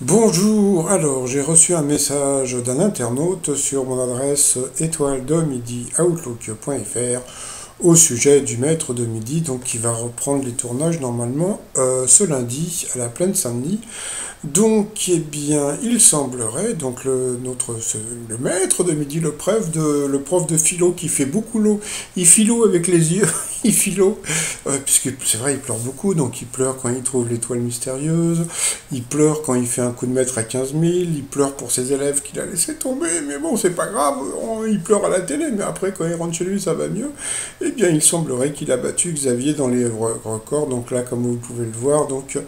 Bonjour, alors j'ai reçu un message d'un internaute sur mon adresse étoile-de-midi-outlook.fr au sujet du maître de midi, donc qui va reprendre les tournages normalement ce lundi à la Plaine Saint-Denis. Donc, eh bien, il semblerait, donc le maître de midi, le prof de philo qui fait beaucoup l'eau, il philo avec les yeux, il philo, puisque c'est vrai, il pleure beaucoup, donc il pleure quand il trouve l'étoile mystérieuse, il pleure quand il fait un coup de maître à 15 000, il pleure pour ses élèves qu'il a laissé tomber, mais bon, c'est pas grave, il pleure à la télé, mais après, quand il rentre chez lui, ça va mieux. Eh bien, il semblerait qu'il a battu Xavier dans les records, donc là, comme vous pouvez le voir, donc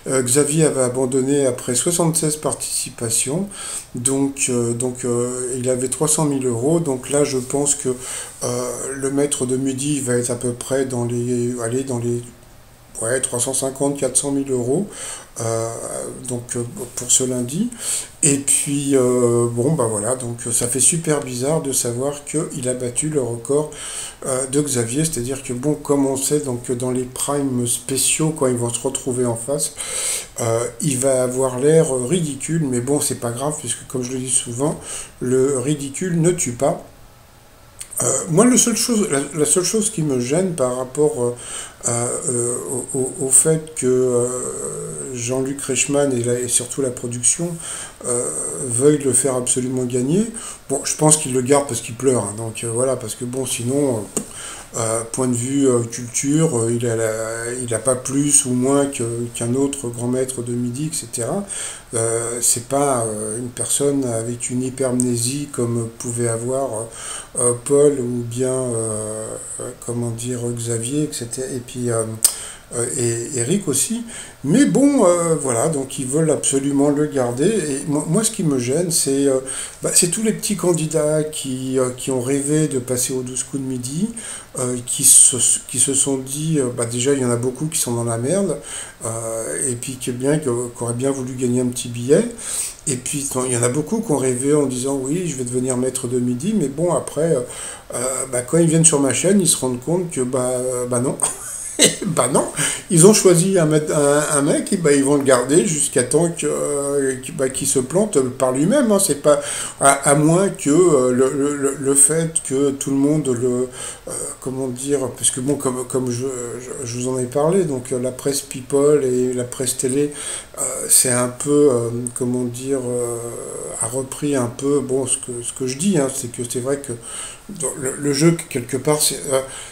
Xavier avait abandonné après 76 participations, il avait 300 000 euros, donc là je pense que le maître de midi va être à peu près dans les ouais, 350, 400 000 euros euh, pour ce lundi. Et puis, bon, bah voilà, donc ça fait super bizarre de savoir qu'il a battu le record de Xavier, c'est-à-dire que, bon, comme on sait, donc dans les primes spéciaux, quand ils vont se retrouver en face, il va avoir l'air ridicule, mais bon, c'est pas grave, puisque comme je le dis souvent, le ridicule ne tue pas. Moi, la seule chose qui me gêne par rapport au fait que Jean-Luc Reichmann et surtout la production veuillent le faire absolument gagner, bon, je pense qu'il le garde parce qu'il pleure, hein, donc voilà, parce que bon, sinon, point de vue culture, il a pas plus ou moins qu'un autre grand maître de midi, etc. C'est pas une personne avec une hypermnésie comme pouvait avoir Paul ou bien comment dire Xavier, etc. Et puis et Eric aussi. Mais bon, voilà, donc ils veulent absolument le garder. Et moi ce qui me gêne, c'est tous les petits candidats qui ont rêvé de passer aux 12 coups de midi, qui se sont dit, déjà il y en a beaucoup qui sont dans la merde, et puis qui auraient bien voulu gagner un petit billet. Et puis il y en a beaucoup qui ont rêvé en disant oui, je vais devenir maître de midi, mais bon après, quand ils viennent sur ma chaîne, ils se rendent compte que non. Bah non, ils ont choisi un mec et bah ils vont le garder jusqu'à temps qu'il se plante par lui-même, hein. C'est pas à moins que le fait que tout le monde comment dire, parce que bon comme je vous en ai parlé, donc la presse People et la presse télé, c'est un peu comment dire a repris un peu bon ce que je dis, hein, c'est que c'est vrai que le jeu quelque part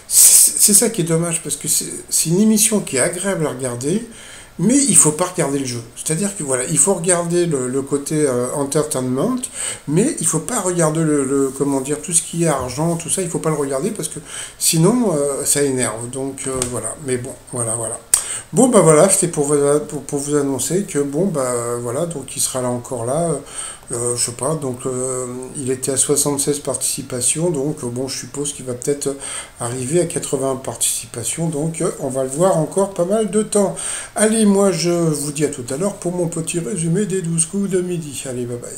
c'est ça qui est dommage, parce que c'est une émission qui est agréable à regarder, mais il faut pas regarder le jeu. C'est-à-dire que voilà, il faut regarder le côté entertainment, mais il faut pas regarder comment dire, tout ce qui est argent, tout ça, il faut pas le regarder parce que sinon ça énerve. Donc voilà, mais bon, voilà. Bon bah voilà, c'était pour vous annoncer que bon bah voilà, donc il sera là encore là. Je sais pas, donc il était à 76 participations, donc bon, je suppose qu'il va peut-être arriver à 80 participations, donc on va le voir encore pas mal de temps. Allez, moi je vous dis à tout à l'heure pour mon petit résumé des 12 coups de midi. Allez, bye bye.